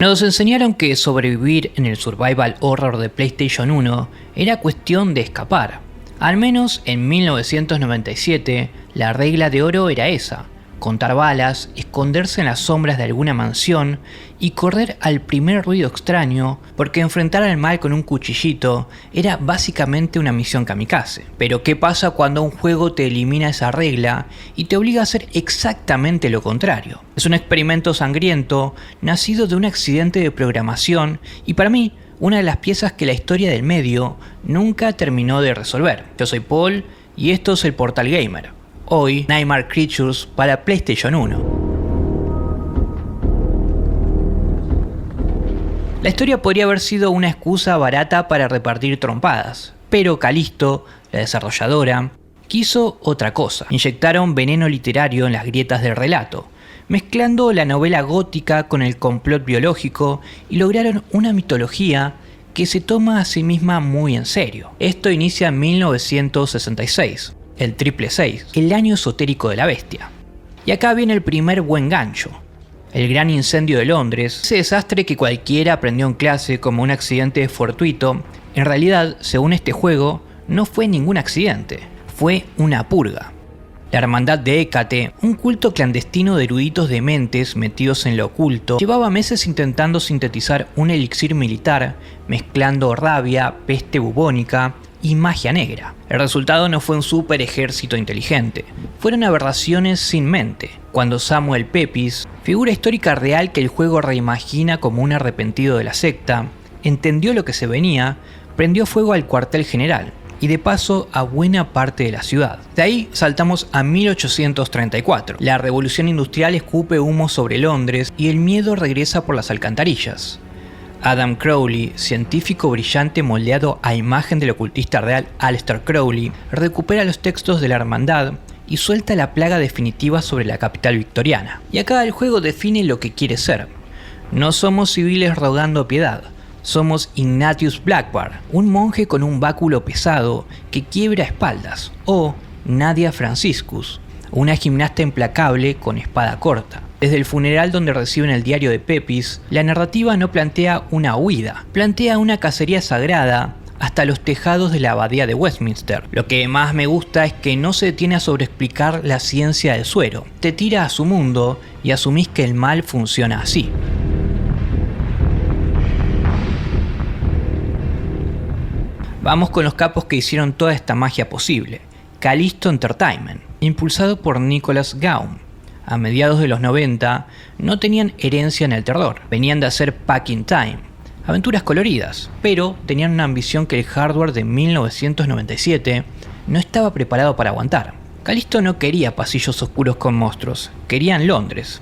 Nos enseñaron que sobrevivir en el survival horror de PlayStation 1 era cuestión de escapar. Al menos en 1997, la regla de oro era esa: contar balas, esconderse en las sombras de alguna mansión y correr al primer ruido extraño, porque enfrentar al mal con un cuchillito era básicamente una misión kamikaze. Pero ¿qué pasa cuando un juego te elimina esa regla y te obliga a hacer exactamente lo contrario? Es un experimento sangriento, nacido de un accidente de programación y para mí, una de las piezas que la historia del medio nunca terminó de resolver. Yo soy Paul y esto es el Portal Gamer. Hoy, Nightmare Creatures para PlayStation 1. La historia podría haber sido una excusa barata para repartir trompadas, pero Callisto, la desarrolladora, quiso otra cosa. Inyectaron veneno literario en las grietas del relato, mezclando la novela gótica con el complot biológico y lograron una mitología que se toma a sí misma muy en serio. Esto inicia en 1966. El 666, el año esotérico de la bestia. Y acá viene el primer buen gancho. El gran incendio de Londres, ese desastre que cualquiera aprendió en clase como un accidente fortuito, en realidad, según este juego, no fue ningún accidente, fue una purga. La hermandad de Hécate, un culto clandestino de eruditos dementes metidos en lo oculto, llevaba meses intentando sintetizar un elixir militar, mezclando rabia, peste bubónica y magia negra. El resultado no fue un super ejército inteligente, fueron aberraciones sin mente. Cuando Samuel Pepys, figura histórica real que el juego reimagina como un arrepentido de la secta, entendió lo que se venía, prendió fuego al cuartel general y de paso a buena parte de la ciudad. De ahí saltamos a 1834. La revolución industrial escupe humo sobre Londres y el miedo regresa por las alcantarillas. Adam Crowley, científico brillante moldeado a imagen del ocultista real Aleister Crowley, recupera los textos de la hermandad y suelta la plaga definitiva sobre la capital victoriana. Y acá el juego define lo que quiere ser. No somos civiles rogando piedad, somos Ignatius Blackbar, un monje con un báculo pesado que quiebra espaldas, o Nadia Franciscus, una gimnasta implacable con espada corta. Desde el funeral donde reciben el diario de Pepys, la narrativa no plantea una huida, plantea una cacería sagrada hasta los tejados de la abadía de Westminster. Lo que más me gusta es que no se detiene a sobreexplicar la ciencia del suero, te tira a su mundo y asumís que el mal funciona así. Vamos con los capos que hicieron toda esta magia posible. Callisto Entertainment, impulsado por Nicholas Gaum. A mediados de los 90 no tenían herencia en el terror, venían de hacer Pack in Time, aventuras coloridas, pero tenían una ambición que el hardware de 1997 no estaba preparado para aguantar. Callisto no quería pasillos oscuros con monstruos, querían Londres.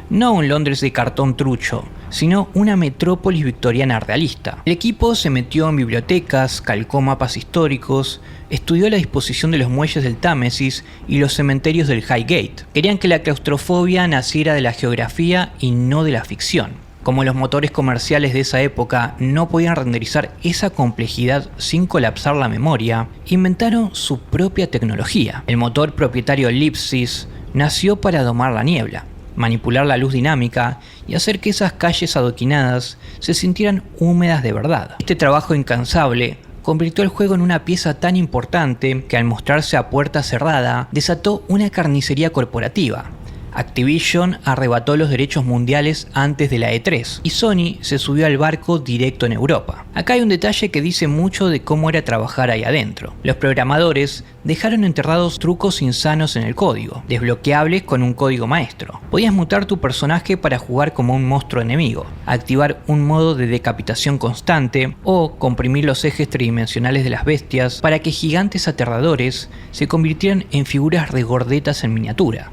No un Londres de cartón trucho, sino una metrópolis victoriana realista. El equipo se metió en bibliotecas, calcó mapas históricos, estudió la disposición de los muelles del Támesis y los cementerios del Highgate. Querían que la claustrofobia naciera de la geografía y no de la ficción. Como los motores comerciales de esa época no podían renderizar esa complejidad sin colapsar la memoria, inventaron su propia tecnología. El motor propietario Lipsys nació para domar la niebla, manipular la luz dinámica y hacer que esas calles adoquinadas se sintieran húmedas de verdad. Este trabajo incansable convirtió el juego en una pieza tan importante que al mostrarse a puerta cerrada desató una carnicería corporativa. Activision arrebató los derechos mundiales antes de la E3 y Sony se subió al barco directo en Europa. Acá hay un detalle que dice mucho de cómo era trabajar ahí adentro. Los programadores dejaron enterrados trucos insanos en el código, desbloqueables con un código maestro. Podías mutar tu personaje para jugar como un monstruo enemigo, activar un modo de decapitación constante o comprimir los ejes tridimensionales de las bestias para que gigantes aterradores se convirtieran en figuras regordetas en miniatura.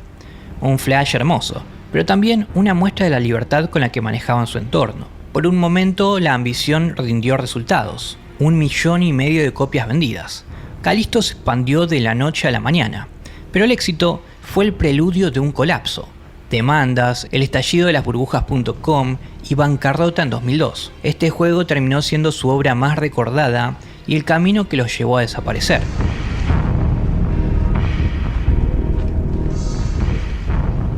Un flash hermoso, pero también una muestra de la libertad con la que manejaban su entorno. Por un momento la ambición rindió resultados, 1,5 millones de copias vendidas. Callisto se expandió de la noche a la mañana, pero el éxito fue el preludio de un colapso. Demandas, el estallido de las burbujas.com y bancarrota en 2002. Este juego terminó siendo su obra más recordada y el camino que los llevó a desaparecer.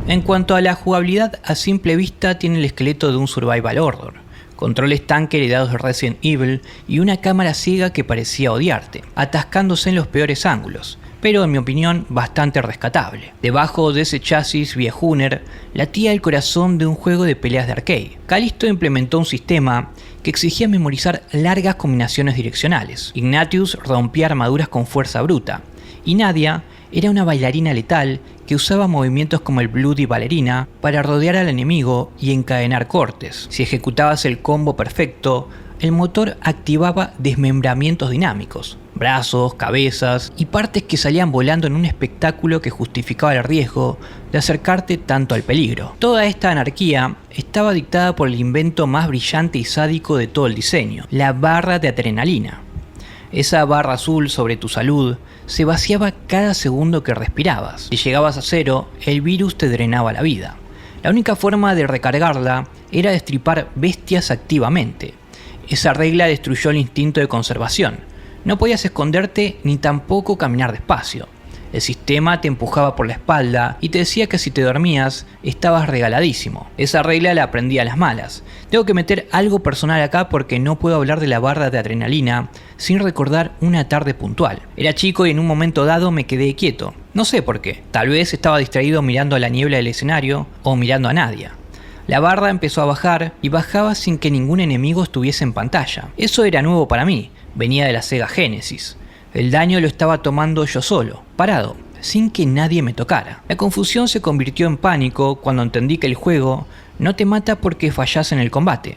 En cuanto a la jugabilidad, a simple vista tiene el esqueleto de un survival horror, controles tanque heredados de Resident Evil y una cámara ciega que parecía odiarte, atascándose en los peores ángulos, pero en mi opinión bastante rescatable. Debajo de ese chasis viejuner latía el corazón de un juego de peleas de arcade. Callisto implementó un sistema que exigía memorizar largas combinaciones direccionales. Ignatius rompía armaduras con fuerza bruta, y Nadia era una bailarina letal que usaba movimientos como el Bloody Ballerina para rodear al enemigo y encadenar cortes. Si ejecutabas el combo perfecto, el motor activaba desmembramientos dinámicos, brazos, cabezas y partes que salían volando en un espectáculo que justificaba el riesgo de acercarte tanto al peligro. Toda esta anarquía estaba dictada por el invento más brillante y sádico de todo el diseño, la barra de adrenalina. Esa barra azul sobre tu salud se vaciaba cada segundo que respirabas. Si llegabas a cero, el virus te drenaba la vida. La única forma de recargarla era destripar bestias activamente. Esa regla destruyó el instinto de conservación. No podías esconderte ni tampoco caminar despacio. El sistema te empujaba por la espalda y te decía que si te dormías, estabas regaladísimo. Esa regla la aprendí a las malas. Tengo que meter algo personal acá porque no puedo hablar de la barra de adrenalina sin recordar una tarde puntual. Era chico y en un momento dado me quedé quieto. No sé por qué. Tal vez estaba distraído mirando a la niebla del escenario o mirando a Nadia. La barra empezó a bajar y bajaba sin que ningún enemigo estuviese en pantalla. Eso era nuevo para mí. Venía de la Sega Genesis. El daño lo estaba tomando yo solo, parado, sin que nadie me tocara. La confusión se convirtió en pánico cuando entendí que el juego no te mata porque fallas en el combate.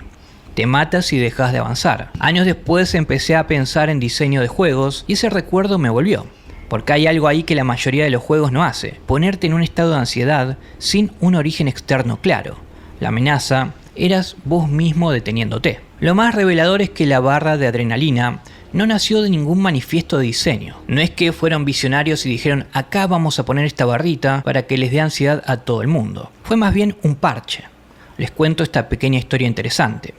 Te mata si dejas de avanzar. Años después empecé a pensar en diseño de juegos y ese recuerdo me volvió. Porque hay algo ahí que la mayoría de los juegos no hace. Ponerte en un estado de ansiedad sin un origen externo claro. La amenaza eras vos mismo deteniéndote. Lo más revelador es que la barra de adrenalina no nació de ningún manifiesto de diseño. No es que fueron visionarios y dijeron acá vamos a poner esta barrita para que les dé ansiedad a todo el mundo. Fue más bien un parche. Les cuento esta pequeña historia interesante.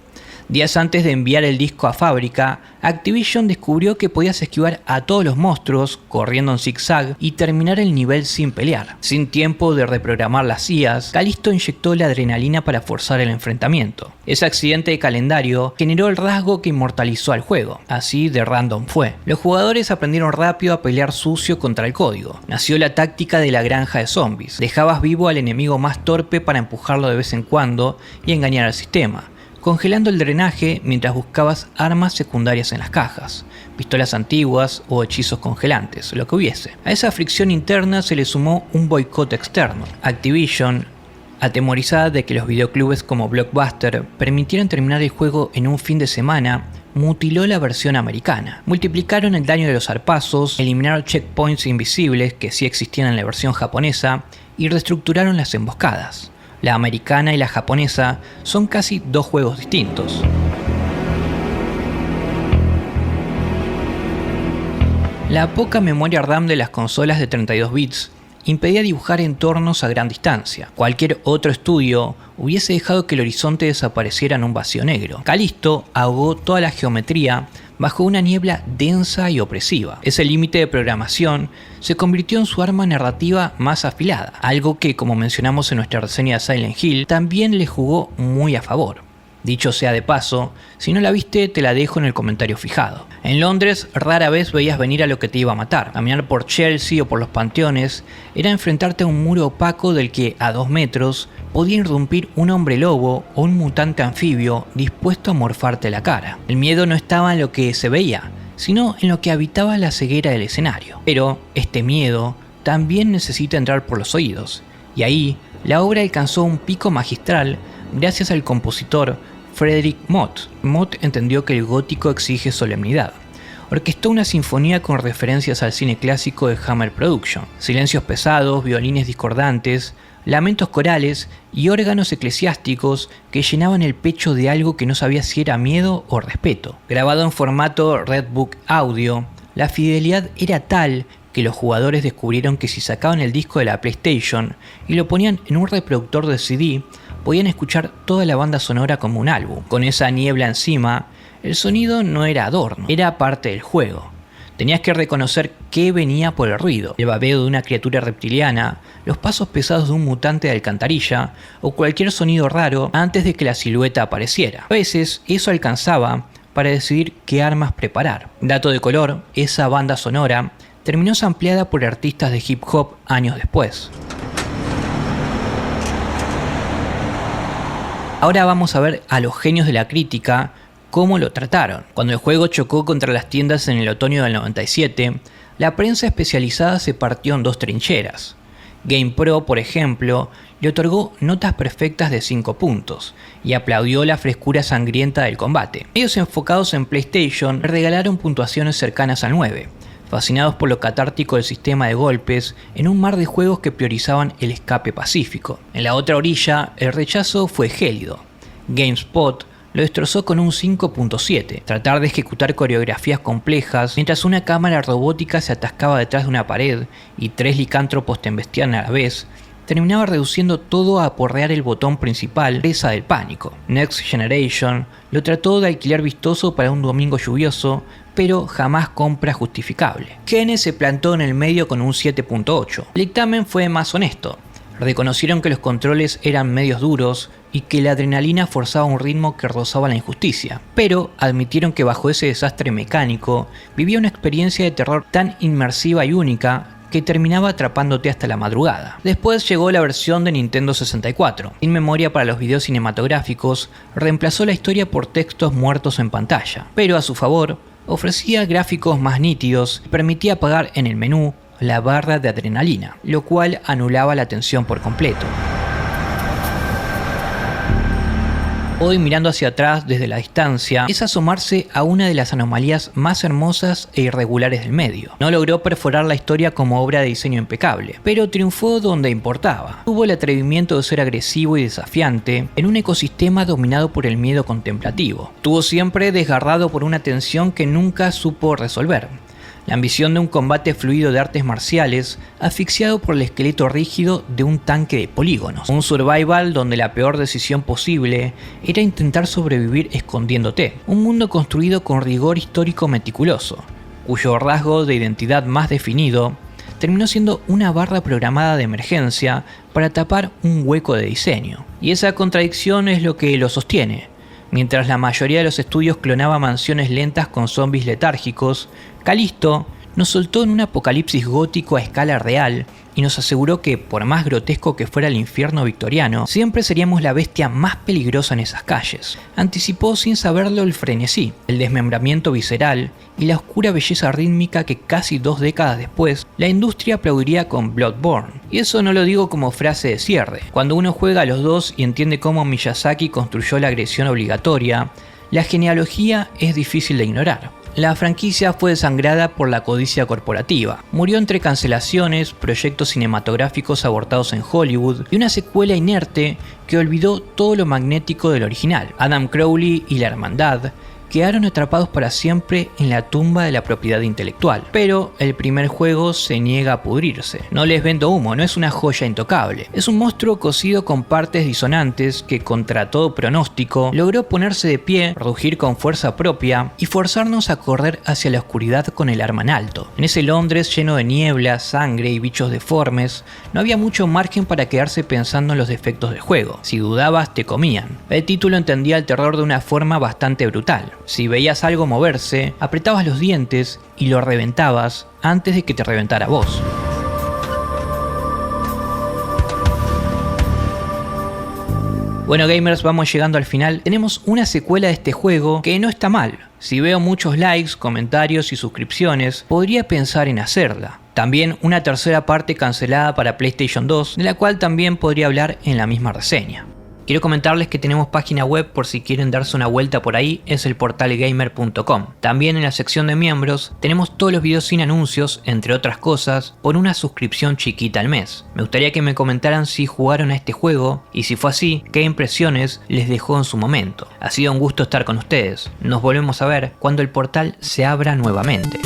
Días antes de enviar el disco a fábrica, Activision descubrió que podías esquivar a todos los monstruos corriendo en zigzag y terminar el nivel sin pelear. Sin tiempo de reprogramar las IAs, Callisto inyectó la adrenalina para forzar el enfrentamiento. Ese accidente de calendario generó el rasgo que inmortalizó al juego. Así de random fue. Los jugadores aprendieron rápido a pelear sucio contra el código. Nació la táctica de la granja de zombies. Dejabas vivo al enemigo más torpe para empujarlo de vez en cuando y engañar al sistema, congelando el drenaje mientras buscabas armas secundarias en las cajas, pistolas antiguas o hechizos congelantes, lo que hubiese. A esa fricción interna se le sumó un boicot externo. Activision, atemorizada de que los videoclubes como Blockbuster permitieran terminar el juego en un fin de semana, mutiló la versión americana. Multiplicaron el daño de los zarpazos, eliminaron checkpoints invisibles que sí existían en la versión japonesa y reestructuraron las emboscadas. La americana y la japonesa son casi dos juegos distintos. La poca memoria RAM de las consolas de 32 bits impedía dibujar entornos a gran distancia. Cualquier otro estudio hubiese dejado que el horizonte desapareciera en un vacío negro. Callisto ahogó toda la geometría bajo una niebla densa y opresiva. Ese límite de programación se convirtió en su arma narrativa más afilada, algo que, como mencionamos en nuestra reseña de Silent Hill, también le jugó muy a favor. Dicho sea de paso, si no la viste te la dejo en el comentario fijado. En Londres rara vez veías venir a lo que te iba a matar. Caminar por Chelsea o por los panteones era enfrentarte a un muro opaco del que a 2 metros podía irrumpir un hombre lobo o un mutante anfibio dispuesto a morfarte la cara. El miedo no estaba en lo que se veía, sino en lo que habitaba la ceguera del escenario. Pero este miedo también necesita entrar por los oídos, y ahí la obra alcanzó un pico magistral gracias al compositor Frederick Mott. Mott entendió que el gótico exige solemnidad. Orquestó una sinfonía con referencias al cine clásico de Hammer Production. Silencios pesados, violines discordantes, lamentos corales y órganos eclesiásticos que llenaban el pecho de algo que no sabía si era miedo o respeto. Grabado en formato Redbook Audio, la fidelidad era tal que los jugadores descubrieron que si sacaban el disco de la PlayStation y lo ponían en un reproductor de CD, podían escuchar toda la banda sonora como un álbum. Con esa niebla encima, el sonido no era adorno, era parte del juego. Tenías que reconocer qué venía por el ruido, el babeo de una criatura reptiliana, los pasos pesados de un mutante de alcantarilla o cualquier sonido raro antes de que la silueta apareciera. A veces eso alcanzaba para decidir qué armas preparar. Dato de color, esa banda sonora terminó sampleada por artistas de hip hop años después. Ahora vamos a ver a los genios de la crítica cómo lo trataron. Cuando el juego chocó contra las tiendas en el otoño del 97, la prensa especializada se partió en dos trincheras. GamePro, por ejemplo, le otorgó notas perfectas de 5 puntos y aplaudió la frescura sangrienta del combate. Ellos enfocados en PlayStation regalaron puntuaciones cercanas al 9, fascinados por lo catártico del sistema de golpes en un mar de juegos que priorizaban el escape pacífico. En la otra orilla, el rechazo fue gélido. GameSpot lo destrozó con un 5.7. Tratar de ejecutar coreografías complejas mientras una cámara robótica se atascaba detrás de una pared y 3 licántropos te embestían a la vez, terminaba reduciendo todo a aporrear el botón principal, presa del pánico. Next Generation lo trató de alquiler vistoso para un domingo lluvioso, pero jamás compra justificable. Gene se plantó en el medio con un 7.8. El dictamen fue más honesto. Reconocieron que los controles eran medios duros y que la adrenalina forzaba un ritmo que rozaba la injusticia, pero admitieron que bajo ese desastre mecánico vivía una experiencia de terror tan inmersiva y única que terminaba atrapándote hasta la madrugada. Después llegó la versión de Nintendo 64. Sin memoria para los videos cinematográficos, reemplazó la historia por textos muertos en pantalla, pero a su favor, ofrecía gráficos más nítidos y permitía apagar en el menú la barra de adrenalina, lo cual anulaba la tensión por completo. Hoy, mirando hacia atrás desde la distancia, es asomarse a una de las anomalías más hermosas e irregulares del medio. No logró perforar la historia como obra de diseño impecable, pero triunfó donde importaba. Tuvo el atrevimiento de ser agresivo y desafiante en un ecosistema dominado por el miedo contemplativo. Estuvo siempre desgarrado por una tensión que nunca supo resolver. La ambición de un combate fluido de artes marciales, asfixiado por el esqueleto rígido de un tanque de polígonos. Un survival donde la peor decisión posible era intentar sobrevivir escondiéndote. Un mundo construido con rigor histórico meticuloso, cuyo rasgo de identidad más definido terminó siendo una barra programada de emergencia para tapar un hueco de diseño. Y esa contradicción es lo que lo sostiene. Mientras la mayoría de los estudios clonaba mansiones lentas con zombies letárgicos, Callisto nos soltó en un apocalipsis gótico a escala real y nos aseguró que, por más grotesco que fuera el infierno victoriano, siempre seríamos la bestia más peligrosa en esas calles. Anticipó sin saberlo el frenesí, el desmembramiento visceral y la oscura belleza rítmica que casi 2 décadas después la industria aplaudiría con Bloodborne. Y eso no lo digo como frase de cierre. Cuando uno juega a los dos y entiende cómo Miyazaki construyó la agresión obligatoria, la genealogía es difícil de ignorar. La franquicia fue desangrada por la codicia corporativa. Murió entre cancelaciones, proyectos cinematográficos abortados en Hollywood y una secuela inerte que olvidó todo lo magnético del original. Adam Crowley y la Hermandad quedaron atrapados para siempre en la tumba de la propiedad intelectual. Pero el primer juego se niega a pudrirse. No les vendo humo, no es una joya intocable. Es un monstruo cosido con partes disonantes que, contra todo pronóstico, logró ponerse de pie, rugir con fuerza propia y forzarnos a correr hacia la oscuridad con el arma en alto. En ese Londres lleno de niebla, sangre y bichos deformes, no había mucho margen para quedarse pensando en los defectos del juego. Si dudabas, te comían. El título entendía el terror de una forma bastante brutal. Si veías algo moverse, apretabas los dientes y lo reventabas antes de que te reventara vos. Bueno gamers, vamos llegando al final. Tenemos una secuela de este juego que no está mal. Si veo muchos likes, comentarios y suscripciones, podría pensar en hacerla. También una tercera parte cancelada para PlayStation 2, de la cual también podría hablar en la misma reseña. Quiero comentarles que tenemos página web por si quieren darse una vuelta por ahí, es el portalgamer.com. También en la sección de miembros tenemos todos los videos sin anuncios, entre otras cosas, por una suscripción chiquita al mes. Me gustaría que me comentaran si jugaron a este juego y si fue así, qué impresiones les dejó en su momento. Ha sido un gusto estar con ustedes. Nos volvemos a ver cuando el portal se abra nuevamente.